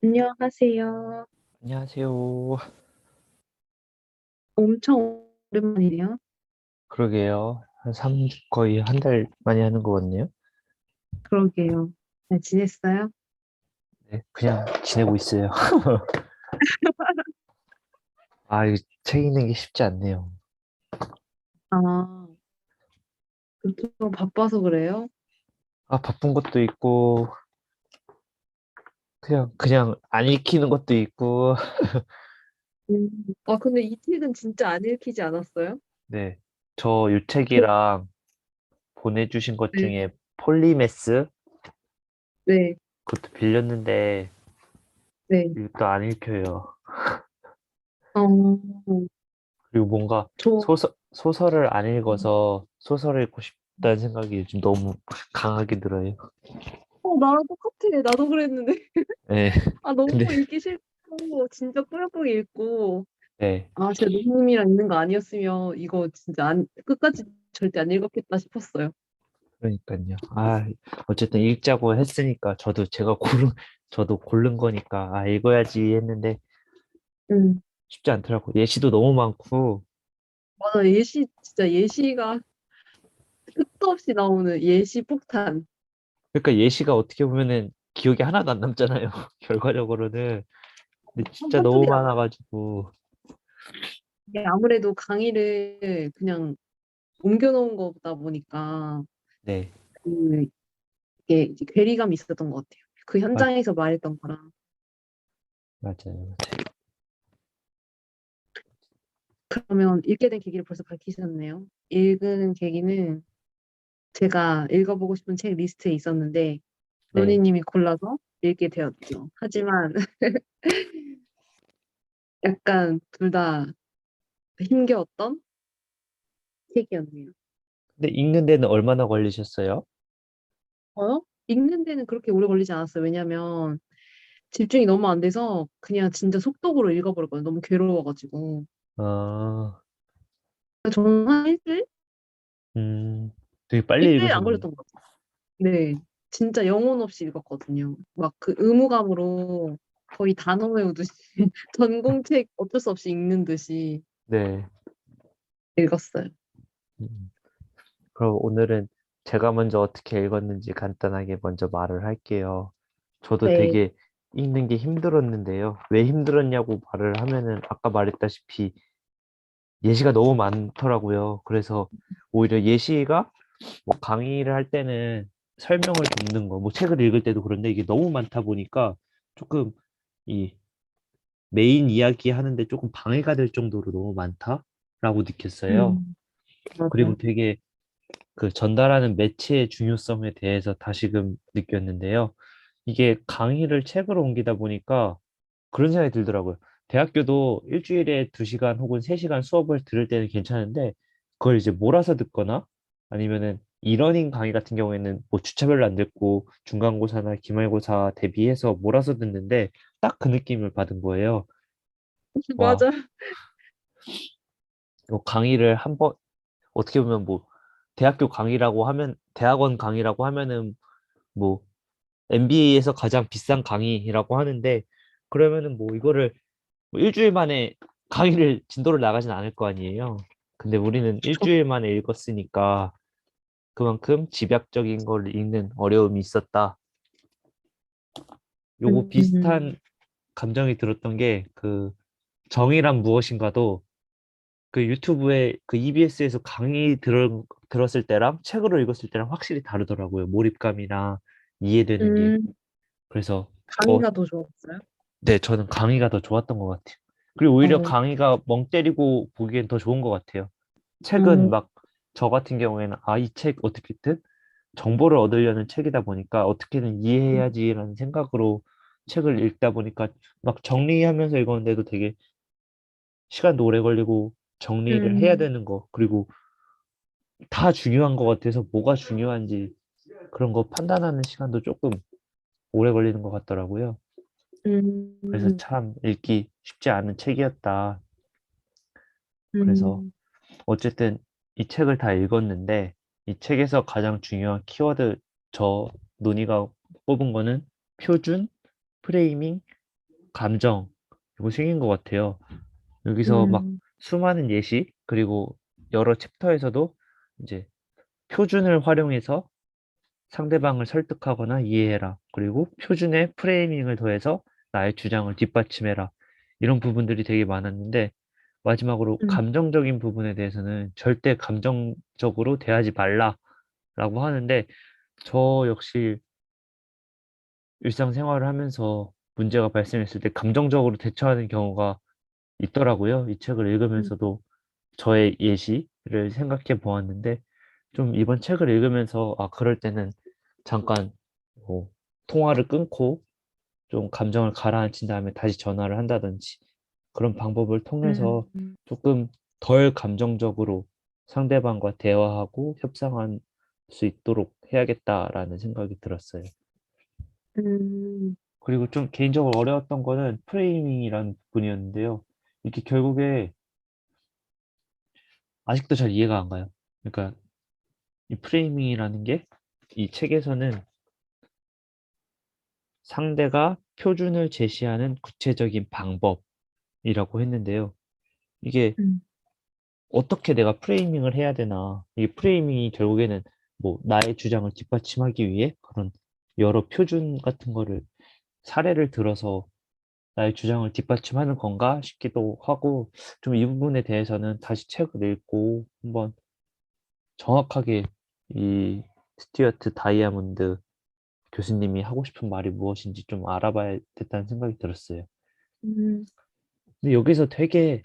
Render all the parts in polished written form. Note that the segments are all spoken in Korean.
안녕하세요. 안녕하세요. 엄청 오랜만이네요. 그러게요. 거의 한 달 만에 하는 것 같네요. 그러게요. 잘 지냈어요? 네, 그냥 지내고 있어요. 아, 이책 읽는 게 쉽지 않네요. 아, 좀 바빠서 그래요? 아, 바쁜 것도 있고, 그냥 안 읽히는 것도 있고, 음. 아, 근데 이 책은 진짜 안 읽히지 않았어요? 네. 저 이 저- 책이랑 보내주신 것 네, 중에 폴리메스? 네, 그것도 빌렸는데, 네. 이것도 안 읽혀요. 어, 그리고 뭔가 저, 소설을 안 읽어서 소설을 읽고 싶다는 생각이 요즘 너무 강하게 들어요. 나랑 똑같아. 나도 그랬는데. 네. 아, 너무 근데, 읽기 싫고, 진짜 꾸역꾸역 읽고. 네. 아, 제가 누님이랑 있는 거 아니었으면 이거 진짜 끝까지 절대 안 읽었겠다 싶었어요. 그러니까요. 아, 어쨌든 읽자고 했으니까 저도 고른 거니까 읽어야지 했는데 음. 쉽지 않더라고. 예시도 너무 많고 맞아, 진짜 예시가 끝도 없이 나오는 예시 폭탄. 그러니까 예시가 어떻게 보면은 기억이 하나도 안 남잖아요. 결과적으로는. 근데 진짜 한두 너무 개 남아요. 많아가지고 이게 아무래도 강의를 그냥 옮겨놓은 거다 보니까 네, 그 이게 이제 괴리감이 있었던 것 같아요. 그 맞, 현장에서 말했던 거랑. 맞아요. 그러면 읽게 된 계기를 벌써 밝히셨네요. 읽은 계기는 제가 읽어보고 싶은 책 리스트에 있었는데 네. 로니님이 골라서 읽게 되었죠. 하지만 약간 둘 다 힘겨웠던 책이었네요. 근데 읽는 데는 얼마나 걸리셨어요? 읽는 데는 그렇게 오래 걸리지 않았어요. 왜냐면 집중이 너무 안 돼서 그냥 진짜 속독으로 읽어버렸거든요. 너무 괴로워가지고. 아, 저는 한 일주일? 음, 되게 빨리 일주일 안 읽으셨네요. 걸렸던 것 같아요. 네. 진짜 영혼 없이 읽었거든요. 막 그 의무감으로 거의 단어 외우듯이 전공책 어쩔 수 없이 읽는 듯이 네. 읽었어요. 음. 그럼 오늘은 제가 먼저 어떻게 읽었는지 간단하게 먼저 말을 할게요. 저도 네. 되게 읽는 게 힘들었는데요. 왜 힘들었냐고 말을 하면은 아까 말했다시피 예시가 너무 많더라고요. 그래서 오히려 예시가 뭐 강의를 할 때는 설명을 듣는 거, 뭐 책을 읽을 때도 그런데 이게 너무 많다 보니까 조금 이 메인 이야기 하는데 조금 방해가 될 정도로 너무 많다라고 느꼈어요. 그리고 맞아요. 되게 그 전달하는 매체의 중요성에 대해서 다시금 느꼈는데요. 이게 강의를 책으로 옮기다 보니까 그런 생각이 들더라고요. 대학교도 일주일에 2시간 혹은 3시간 수업을 들을 때는 괜찮은데 그걸 이제 몰아서 듣거나 아니면은 이러닝 강의 같은 경우에는 뭐 주차별로 안 듣고 중간고사나 기말고사 대비해서 몰아서 듣는데 딱 그 느낌을 받은 거예요. 와, 맞아. 이 강의를 한 번, 어떻게 보면 뭐 대학원 강의라고 하면은 뭐 MBA에서 가장 비싼 강의라고 하는데 그러면은 뭐 이거를 뭐 일주일 만에 강의를 진도를 나가진 않을 거 아니에요. 근데 우리는 일주일 만에 읽었으니까 그만큼 집약적인 걸 읽는 어려움이 있었다. 요거 음, 비슷한 감정이 들었던 게 그 정의란 무엇인가도 그 유튜브에 그 EBS에서 들었을 때랑 책으로 읽었을 때랑 확실히 다르더라고요. 몰입감이나 이해되는 게. 음, 그래서 강의가 더 좋았어요? 네, 저는 강의가 더 좋았던 것 같아요. 그리고 오히려 어, 강의가 멍 때리고 보기엔 더 좋은 것 같아요. 책은 음, 막 저 같은 경우에는 이 책 어떻게든 정보를 얻으려는 책이다 보니까 어떻게든 이해해야지라는 생각으로 책을 읽다 보니까 막 정리하면서 읽었는데도 되게 시간도 오래 걸리고 정리를 해야 음, 되는 거 그리고 다 중요한 것 같아서 뭐가 중요한지 그런 거 판단하는 시간도 조금 오래 걸리는 것 같더라고요. 그래서 음, 참 읽기 쉽지 않은 책이었다. 그래서 음, 어쨌든 이 책을 다 읽었는데 이 책에서 가장 중요한 키워드 저 논의가 뽑은 거는 표준, 프레이밍, 감정 이거 생긴 것 같아요. 여기서 막 음, 수많은 예시 그리고 여러 챕터에서도 이제 표준을 활용해서 상대방을 설득하거나 이해해라. 그리고 표준에 프레이밍을 더해서 나의 주장을 뒷받침해라. 이런 부분들이 되게 많았는데 마지막으로 음, 감정적인 부분에 대해서는 절대 감정적으로 대하지 말라라고 하는데 저 역시 일상생활을 하면서 문제가 발생했을 때 감정적으로 대처하는 경우가 있더라고요. 이 책을 음, 읽으면서도 저의 예시를 생각해 보았는데 좀 이번 책을 읽으면서 아, 그럴 때는 잠깐 뭐 통화를 끊고 좀 감정을 가라앉힌 다음에 다시 전화를 한다든지 그런 방법을 통해서 음, 조금 덜 감정적으로 상대방과 대화하고 협상할 수 있도록 해야겠다라는 생각이 들었어요. 음, 그리고 좀 개인적으로 어려웠던 거는 프레이밍이라는 부분이었는데요. 이게 결국에 아직도 잘 이해가 안 가요. 그러니까 이 프레이밍이라는 게 이 책에서는 상대가 표준을 제시하는 구체적인 방법이라고 했는데요. 이게 음, 어떻게 내가 프레이밍을 해야 되나. 이 프레이밍이 결국에는 뭐 나의 주장을 뒷받침하기 위해 그런 여러 표준 같은 거를 사례를 들어서 나의 주장을 뒷받침하는 건가 싶기도 하고 좀 이 부분에 대해서는 다시 책을 읽고 한번 정확하게 이 스튜어트 다이아몬드 교수님이 하고 싶은 말이 무엇인지 좀 알아봐야 겠다는 생각이 들었어요. 음, 근데 여기서 되게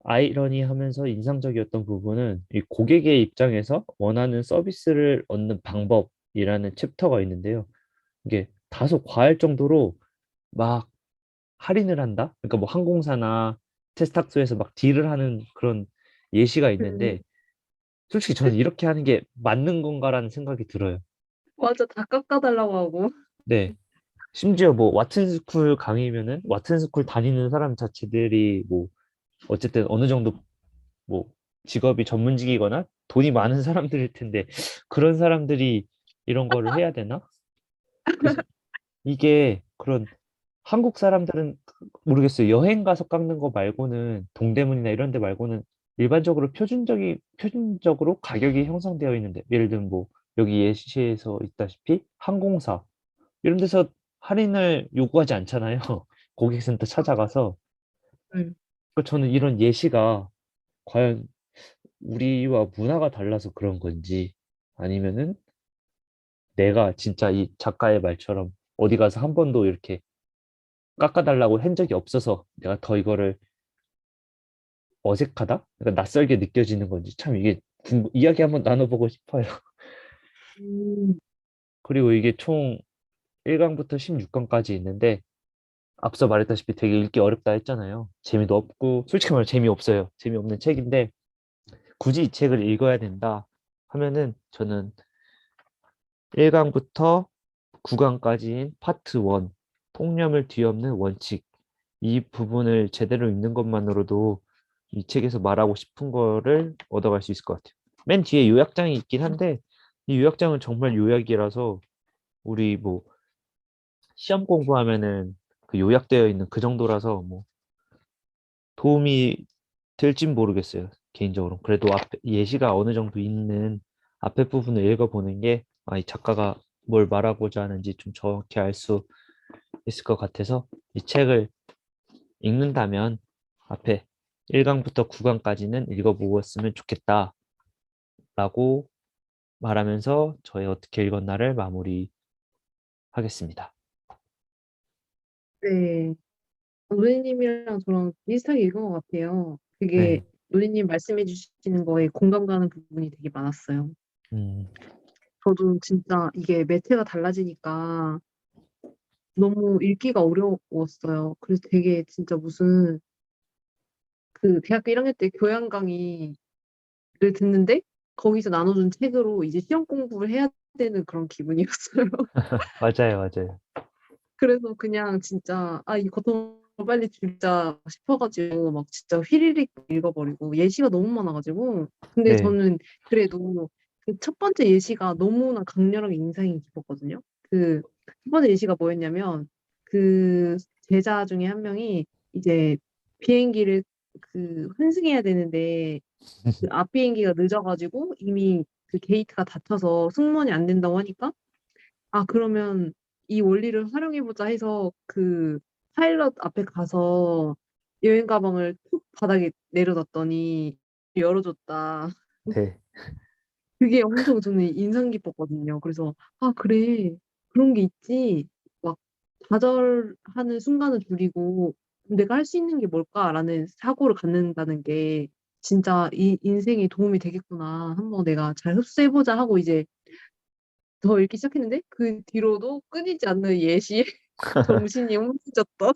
아이러니하면서 인상적이었던 부분은 이 고객의 입장에서 원하는 서비스를 얻는 방법이라는 챕터가 있는데요. 이게 다소 과할 정도로 막 할인을 한다? 그러니까 뭐 항공사나 세탁소에서 막 딜을 하는 그런 예시가 음. 있는데 솔직히 저는 이렇게 하는 게 맞는 건가라는 생각이 들어요. 맞아, 다 깎아달라고 하고. 네. 심지어 뭐 왓슨스쿨 강의면은 왓슨스쿨 다니는 사람 자체들이 뭐 어쨌든 어느 정도 뭐 직업이 전문직이거나 돈이 많은 사람들일 텐데 그런 사람들이 이런 거를 해야 되나? 그래서 이게 그런 한국 사람들은 모르겠어요. 여행 가서 깎는 거 말고는 동대문이나 이런 데 말고는 일반적으로 표준적으로 가격이 형성되어 있는데 예를 들면 뭐 여기 예시에서 있다시피 항공사 이런 데서 할인을 요구하지 않잖아요. 고객센터 찾아가서. 음, 그 저는 이런 예시가 과연 우리와 문화가 달라서 그런 건지 아니면은 내가 진짜 이 작가의 말처럼 어디 가서 한 번도 이렇게 깎아달라고 한 적이 없어서 내가 더 이거를 어색하다? 그러니까 낯설게 느껴지는 건지 참 이게 이야기 한번 나눠보고 싶어요. 음, 그리고 이게 총 1강부터 16강까지 있는데 앞서 말했다시피 되게 읽기 어렵다 했잖아요. 재미도 없고 솔직히 말해 재미없어요. 재미없는 책인데 굳이 이 책을 읽어야 된다 하면은 저는 1강부터 9강까지인 파트 1 통념을 뒤엎는 원칙 이 부분을 제대로 읽는 것만으로도 이 책에서 말하고 싶은 거를 얻어갈 수 있을 것 같아요. 맨 뒤에 요약장이 있긴 한데 이 요약장은 정말 요약이라서 우리 뭐 시험 공부하면은 그 요약되어 있는 그 정도라서 뭐 도움이 될진 모르겠어요. 개인적으로. 그래도 앞에 예시가 어느 정도 있는 앞에 부분을 읽어보는 게 아, 이 작가가 뭘 말하고자 하는지 좀 정확히 알 수 있을 것 같아서 이 책을 읽는다면 앞에 1강부터 9강까지는 읽어보았으면 좋겠다라고 말하면서 저의 어떻게 읽었나를 마무리하겠습니다. 네. 노리님이랑 저랑 비슷하게 읽은 것 같아요. 되게 네. 노리님 말씀해 주시는 거에 공감 가는 부분이 되게 많았어요. 음, 저도 진짜 이게 매체가 달라지니까 너무 읽기가 어려웠어요. 그래서 되게 진짜 무슨 그 대학교 1학년 때 교양 강의를 듣는데 거기서 나눠준 책으로 이제 시험 공부를 해야 되는 그런 기분이었어요. 맞아요, 맞아요. 그래서 그냥 진짜 아 이거 더 빨리 줄자 싶어가지고 막 진짜 휘리릭 읽어버리고 예시가 너무 많아가지고 근데 네. 저는 그래도 그 첫 번째 예시가 너무나 강렬하게 인상이 깊었거든요. 그 첫 번째 예시가 뭐였냐면 그 제자 중에 한 명이 이제 비행기를 그 환승해야 되는데 그 앞 비행기가 늦어가지고 이미 그 게이트가 닫혀서 승무원이 안 된다고 하니까 아 그러면 이 원리를 활용해보자 해서 그 파일럿 앞에 가서 여행 가방을 툭 바닥에 내려놨더니 열어줬다. 네. 그게 엄청 저는 인상 깊었거든요. 그래서 아 그래 그런 게 있지. 막 좌절하는 순간을 줄이고 '내가 할 수 있는 게 뭘까?'라는 사고를 갖는다는 게 진짜 이 인생에 도움이 되겠구나. 한번 내가 잘 흡수해 보자 하고 이제 더 읽기 시작했는데 그 뒤로도 끊이지 않는 예시에 정신이 혼미해졌던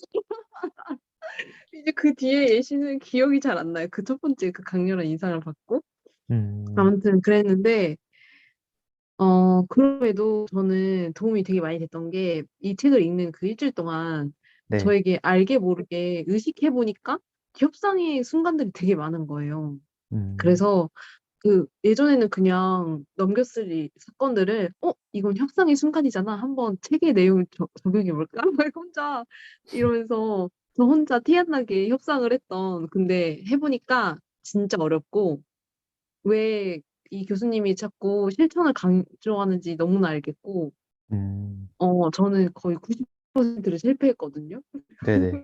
이제 그 뒤에 예시는 기억이 잘 안 나요. 그 첫 번째 그 강렬한 인상을 받고. 음, 아무튼 그랬는데 그럼에도 저는 도움이 되게 많이 됐던 게 이 책을 읽는 그 일주일 동안 네. 저에게 알게 모르게 의식해 보니까 협상의 순간들이 되게 많은 거예요. 음, 그래서 그 예전에는 그냥 넘겼을 사건들을 '어 이건 협상의 순간이잖아. 한번 책의 내용을 적용해 볼까?' 막 혼자 이러면서 저 혼자 티 안 나게 협상을 했던 근데 해 보니까 진짜 어렵고 왜 이 교수님이 자꾸 실천을 강조하는지 너무나 알겠고 음, 저는 거의 90%를 실패했거든요. 네네.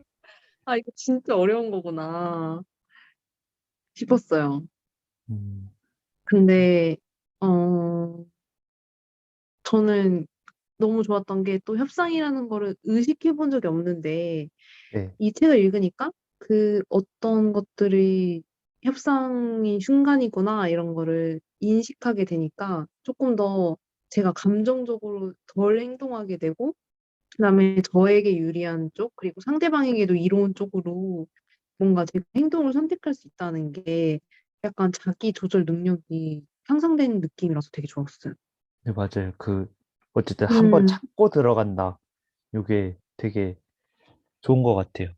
'아 이거 진짜 어려운 거구나.' 싶었어요. 음, 근데 어 저는 너무 좋았던 게 또 협상이라는 거를 의식해 본 적이 없는데 네. 이 책을 읽으니까 그 어떤 것들이 '협상의 순간이구나.' 이런 거를 인식하게 되니까 쪼끔 더 제가 감정적으로 덜 행동하게 되고 그다음에 저에게 유리한 쪽 그리고 상대방에게도 이로운 쪽으로 뭔가 제가 행동을 선택할 수 있다는 게 약간 자기 조절 능력이 향상되는 느낌이라서 되게 좋았어요. 네, 맞아요. 어쨌든 한 번 음. 참고 들어간다. 요게 되게 좋은 것 같아요.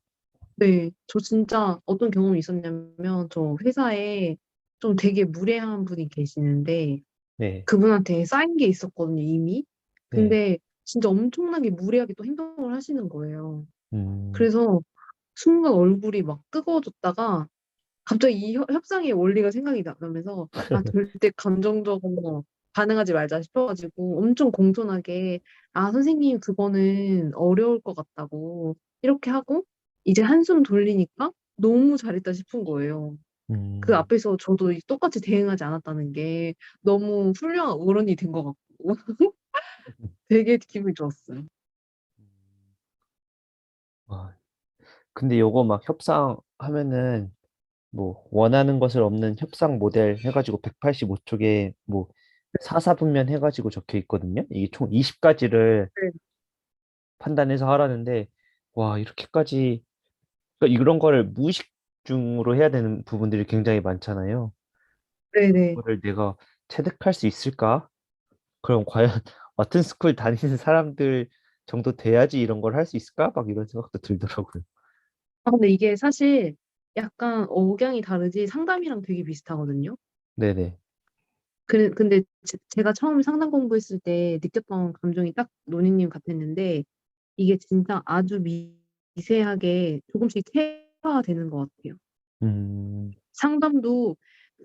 네. 저 진짜 어떤 경험이 있었냐면 저 회사에 좀 되게 무례한 분이 계시는데 네. 그분한테 쌓인 게 있었거든요 이미. 네. 근데 진짜 엄청나게 무례하게 또 행동을 하시는 거예요. 음, 그래서 순간 얼굴이 막 뜨거워졌다가 갑자기 이 협상의 원리가 생각이 나면서 '아 절대 감정적으로 반응하지 말자.' 싶어 가지고 엄청 공손하게 "아 선생님 그거는 어려울 것 같다."고 이렇게 하고 이제 한숨 돌리니까 너무 잘했다 싶은 거예요. 그 음, 앞에서 저도 이 똑같이 대응하지 않았다는 게 너무 훌륭한 어른이 된 것 같고 되게 기분이 좋았어요. 와, 근데 요거 막 협상하면은 뭐 원하는 것을 없는 협상 모델 해가지고 185쪽에 뭐 사사분면 해가지고 적혀 있거든요. 이게 총 20가지를 네. 판단해서 하라는데 와 이렇게까지 그러니까 이런 거를 무의식 중으로 해야 되는 부분들이 굉장히 많잖아요. 네네. 그거를 내가 체득할 수 있을까? 그럼 과연 와튼 스쿨 다니는 사람들 정도 돼야지 이런 걸 할 수 있을까? 막 이런 생각도 들더라고요. 아 근데 이게 사실 약간 억양이 다르지 상담이랑 되게 비슷하거든요. 네네. 근데 제가 처음에 상담 공부했을 때 느꼈던 감정이 딱 노니님 같았는데 이게 진짜 아주 미세하게 조금씩 체화되는 것 같아요. 음, 상담도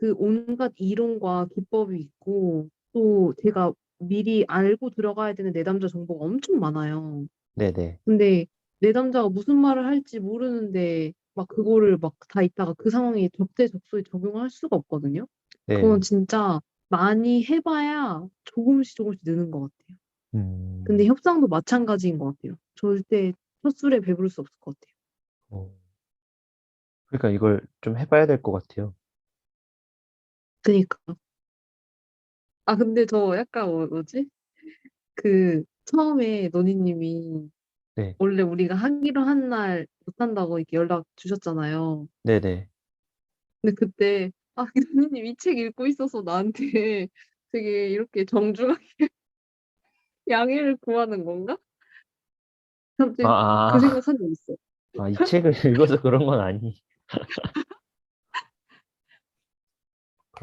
그 온갖 이론과 기법이 있고 또 제가 미리 알고 들어가야 되는 내담자 정보가 엄청 많아요. 네네. 근데 내담자가 무슨 말을 할지 모르는데 막 그거를 막 다 있다가 그 상황에 적재적소에 적용을 할 수가 없거든요. 그건 네. 진짜 많이 해 봐야 조금씩 조금씩 느는 것 같아요. 근데 음, 협상도 마찬가지인 것 같아요. 절대 첫 술에 배부를 수 없을 것 같아요. 어, 그러니까 이걸 좀 해봐야 될 것 같아요. 그니까요. 아 근데 저 약간 뭐지? 그 처음에 노니님이 네. 원래 우리가 하기로 한 날 못한다고 이렇게 연락 주셨잖아요. 네네. 근데 그때 아 교수님 이 책 읽고 있어서 나한테 되게 이렇게 정중하게 양해를 구하는 건가? 아, 갑자기 그 아, 생각한 적 있어요. 이 책을 읽어서 그런 건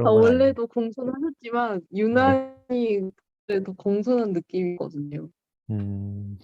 아 그런 건 아니. 원래도 공손하셨지만 네. 유난히 그래도 공손한 느낌이거든요. 음,